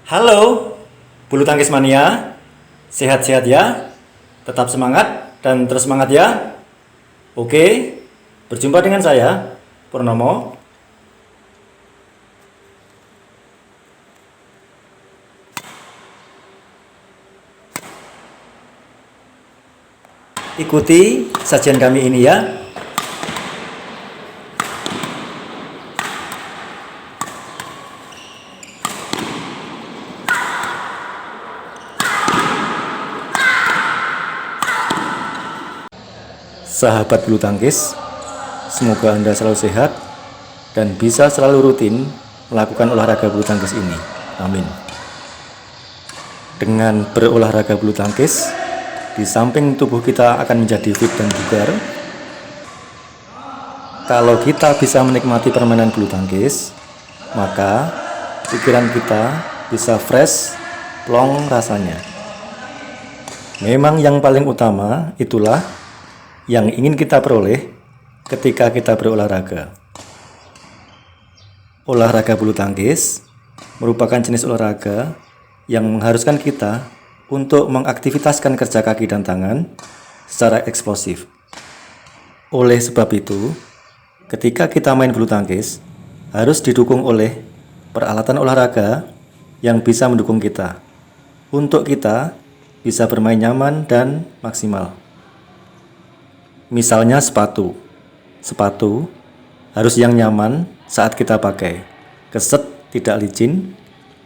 Halo, bulu tangkis mania, sehat-sehat ya, tetap semangat dan terus semangat ya. Oke, berjumpa dengan saya, Purnomo. Ikuti sajian kami ini ya. Sahabat bulu tangkis, semoga Anda selalu sehat dan bisa selalu rutin melakukan olahraga bulu tangkis ini. Amin. Dengan berolahraga bulu tangkis, di samping tubuh kita akan menjadi fit dan bugar. Kalau kita bisa menikmati permainan bulu tangkis, maka pikiran kita bisa fresh, plong rasanya. Memang yang paling utama itulah yang ingin kita peroleh ketika kita berolahraga. Olahraga bulu tangkis merupakan jenis olahraga yang mengharuskan kita untuk mengaktivitaskan kerja kaki dan tangan secara eksplosif. Oleh sebab itu, ketika kita main bulu tangkis, harus didukung oleh peralatan olahraga yang bisa mendukung kita, untuk kita bisa bermain nyaman dan maksimal. Misalnya sepatu. Sepatu harus yang nyaman saat kita pakai, keset tidak licin,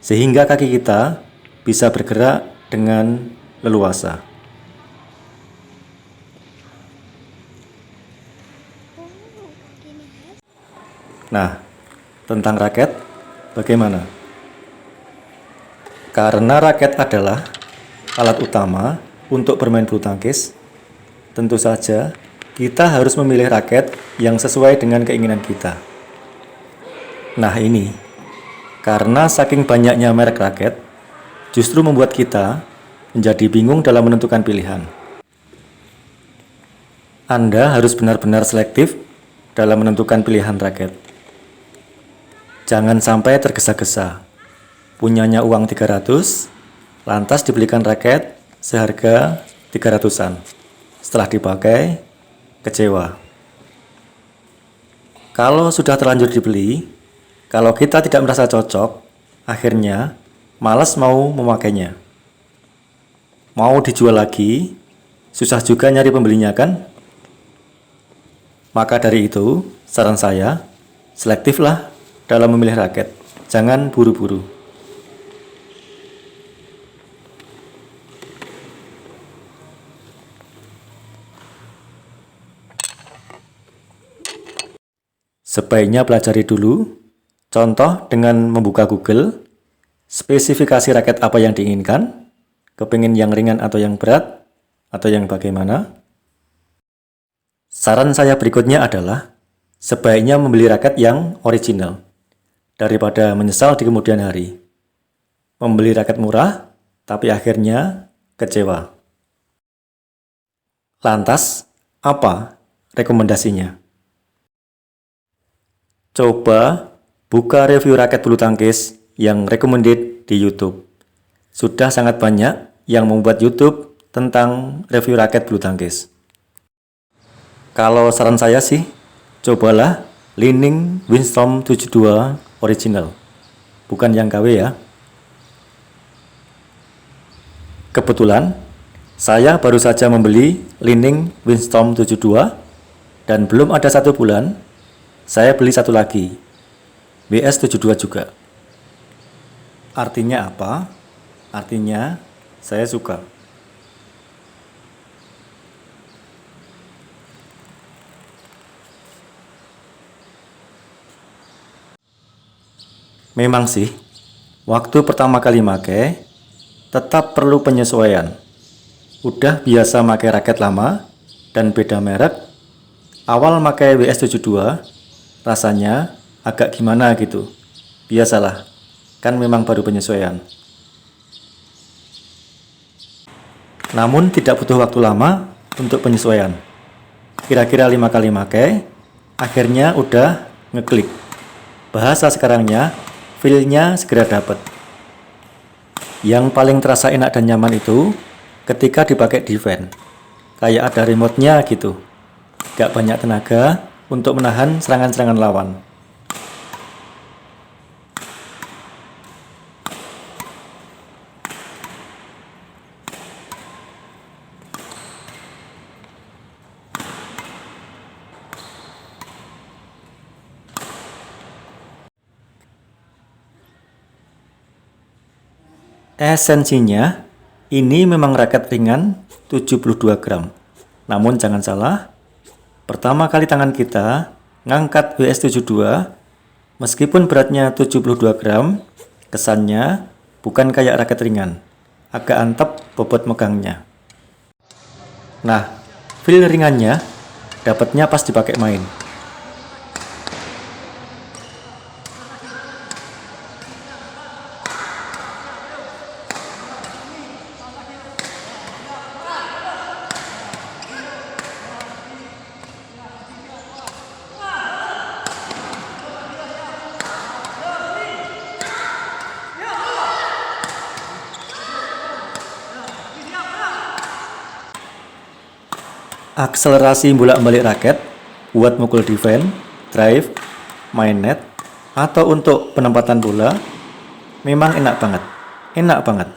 sehingga kaki kita bisa bergerak dengan leluasa. Nah, tentang raket, bagaimana? Karena raket adalah alat utama untuk bermain bulu tangkis, tentu saja kita harus memilih raket yang sesuai dengan keinginan kita. Nah ini, karena saking banyaknya merek raket, justru membuat kita menjadi bingung dalam menentukan pilihan. Anda harus benar-benar selektif dalam menentukan pilihan raket. Jangan sampai tergesa-gesa. Punyanya uang 300, lantas dibelikan raket seharga 300-an. Setelah dipakai, kecewa. Kalau sudah terlanjur dibeli, kalau kita tidak merasa cocok, akhirnya malas mau memakainya. Mau dijual lagi, susah juga nyari pembelinya kan? Maka dari itu, saran saya, selektiflah dalam memilih raket. Jangan buru-buru. Sebaiknya pelajari dulu, contoh dengan membuka Google, spesifikasi raket apa yang diinginkan, kepingin yang ringan atau yang berat, atau yang bagaimana. Saran saya berikutnya adalah, sebaiknya membeli raket yang original, daripada menyesal di kemudian hari. Membeli raket murah, tapi akhirnya kecewa. Lantas, apa rekomendasinya? Coba buka review raket bulu tangkis yang recommended di YouTube. Sudah sangat banyak yang membuat YouTube tentang review raket bulu tangkis. Kalau saran saya sih, cobalah Li-Ning Windstorm 72 original, bukan yang KW ya. Kebetulan, saya baru saja membeli Li-Ning Windstorm 72 dan belum ada 1 bulan, saya beli satu lagi, WS72 juga. Artinya apa? Artinya saya suka. Memang sih, waktu pertama kali make, tetap perlu penyesuaian. Udah biasa make raket lama dan beda merek, awal make WS72, rasanya agak gimana gitu. Biasalah, kan memang baru penyesuaian. Namun tidak butuh waktu lama untuk penyesuaian. Kira-kira 5 kali pakai, akhirnya udah ngeklik. Bahasa sekarangnya, feel-nya segera dapat. Yang paling terasa enak dan nyaman itu ketika dipakai defense. Kayak ada remote-nya gitu. Gak banyak tenaga untuk menahan serangan-serangan lawan. Esensinya, ini memang raket ringan 72 gram. Namun jangan salah, pertama kali tangan kita ngangkat WS72, meskipun beratnya 72 gram, kesannya bukan kayak raket ringan, agak antep bobot megangnya. Nah, feel ringannya dapatnya pas dipakai main. Akselerasi bolak-balik raket buat mukul defense, drive, main net, atau untuk penempatan bola memang enak banget. Enak banget.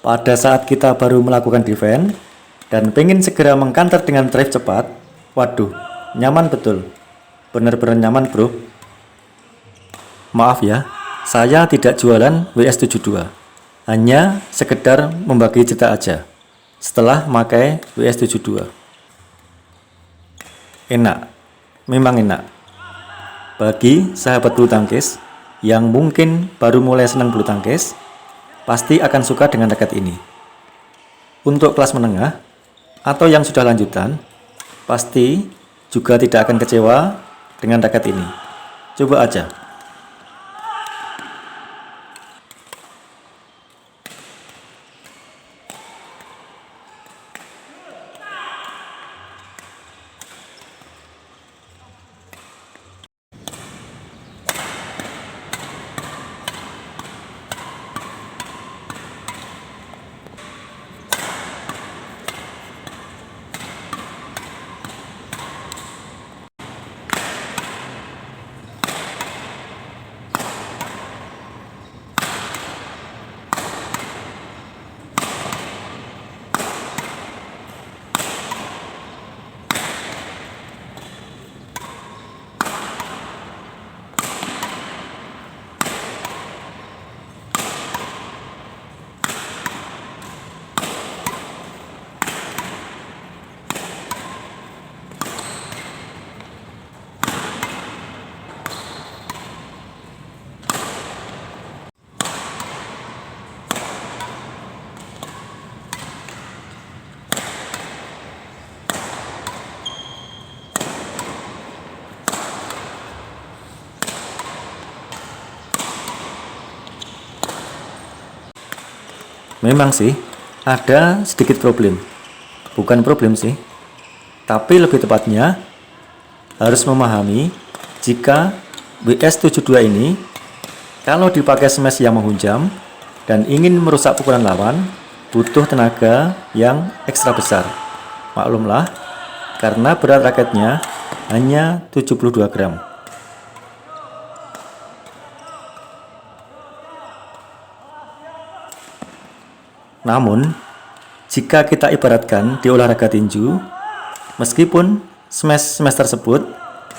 Pada saat kita baru melakukan defense dan pengen segera mengcounter dengan drive cepat, waduh, nyaman betul. Bener-bener nyaman, bro. Maaf ya, saya tidak jualan WS72. Hanya sekedar membagi cerita aja setelah memakai WS72. Enak, memang enak. Bagi sahabat bulu tangkis yang mungkin baru mulai senang bulu tangkis, pasti akan suka dengan raket ini. Untuk kelas menengah atau yang sudah lanjutan, pasti juga tidak akan kecewa dengan raket ini. Coba aja. Memang sih, ada sedikit problem. Bukan problem sih, tapi lebih tepatnya harus memahami jika WS72 ini kalau dipakai smash yang menghunjam dan ingin merusak pukulan lawan, butuh tenaga yang ekstra besar. Maklumlah, karena berat raketnya hanya 72 gram. Namun, jika kita ibaratkan di olahraga tinju, meskipun smash tersebut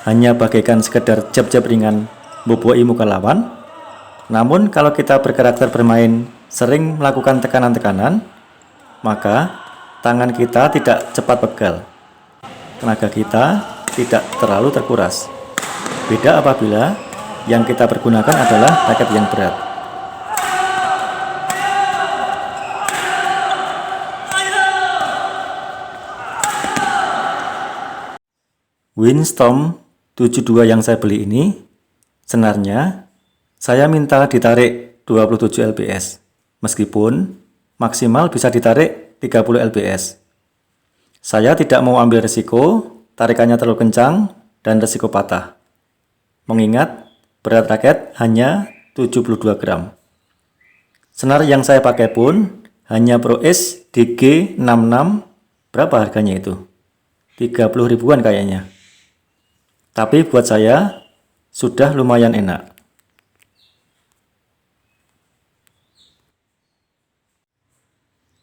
hanya bagaikan sekedar jab-jab ringan memboboi muka lawan, namun kalau kita berkarakter bermain sering melakukan tekanan-tekanan, maka tangan kita tidak cepat pegal. Tenaga kita tidak terlalu terkuras. Beda apabila yang kita pergunakan adalah raket yang berat. Windstorm 72 yang saya beli ini, senarnya saya minta ditarik 27 lbs, meskipun maksimal bisa ditarik 30 lbs. Saya tidak mau ambil risiko, tarikannya terlalu kencang dan risiko patah. Mengingat berat raket hanya 72 gram. Senar yang saya pakai pun hanya Pro Ace DG66. Berapa harganya itu? 30 ribuan kayaknya. Tapi buat saya sudah lumayan enak.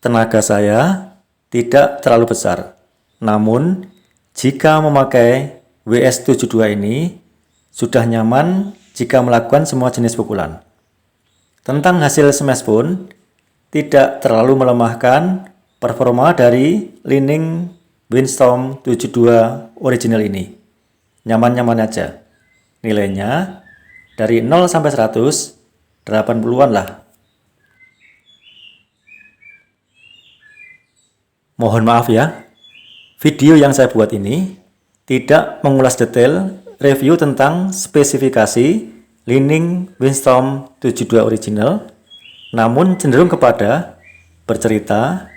Tenaga saya tidak terlalu besar. Namun, jika memakai WS72 ini, sudah nyaman jika melakukan semua jenis pukulan. Tentang hasil smash pun, tidak terlalu melemahkan performa dari Li-Ning Windstorm 72 original ini. Nyaman-nyaman aja. Nilainya dari 0 sampai 100, 80-an lah. Mohon maaf ya, video yang saya buat ini tidak mengulas detail review tentang spesifikasi Li-Ning Windstorm 72 original, namun cenderung kepada bercerita,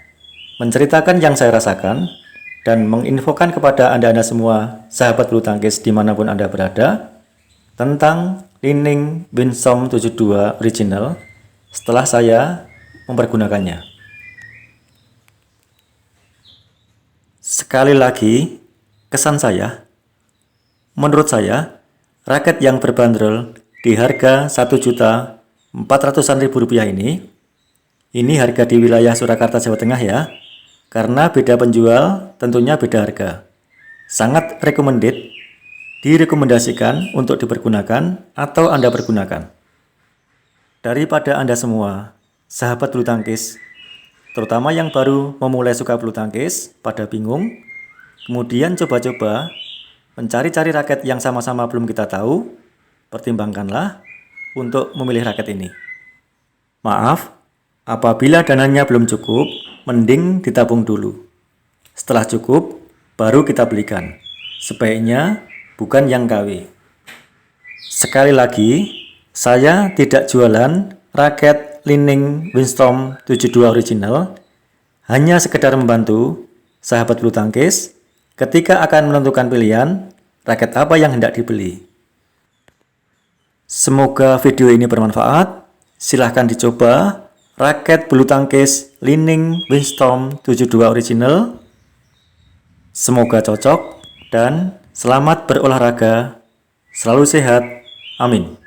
menceritakan yang saya rasakan, dan menginfokan kepada Anda-Anda semua sahabat bulu tangkis dimanapun Anda berada tentang Li-Ning Windstorm 72 original setelah saya mempergunakannya. Sekali lagi, kesan saya, menurut saya, raket yang berbanderol di harga Rp1.400.000 ini harga di wilayah Surakarta, Jawa Tengah ya, karena beda penjual tentunya beda harga. Sangat recommended, direkomendasikan untuk dipergunakan atau Anda pergunakan. Daripada Anda semua, sahabat bulu tangkis, terutama yang baru memulai suka bulu tangkis, pada bingung, kemudian coba-coba mencari-cari raket yang sama-sama belum kita tahu, pertimbangkanlah untuk memilih raket ini. Maaf, apabila dananya belum cukup, mending ditabung dulu. Setelah cukup, baru kita belikan. Sebaiknya bukan yang KW. Sekali lagi, saya tidak jualan raket Li-Ning Windstorm 72 original, hanya sekedar membantu sahabat bulu tangkis ketika akan menentukan pilihan raket apa yang hendak dibeli. Semoga video ini bermanfaat. Silahkan dicoba raket bulu tangkis Li-Ning Windstorm 72 original. Semoga cocok dan selamat berolahraga. Selalu sehat. Amin.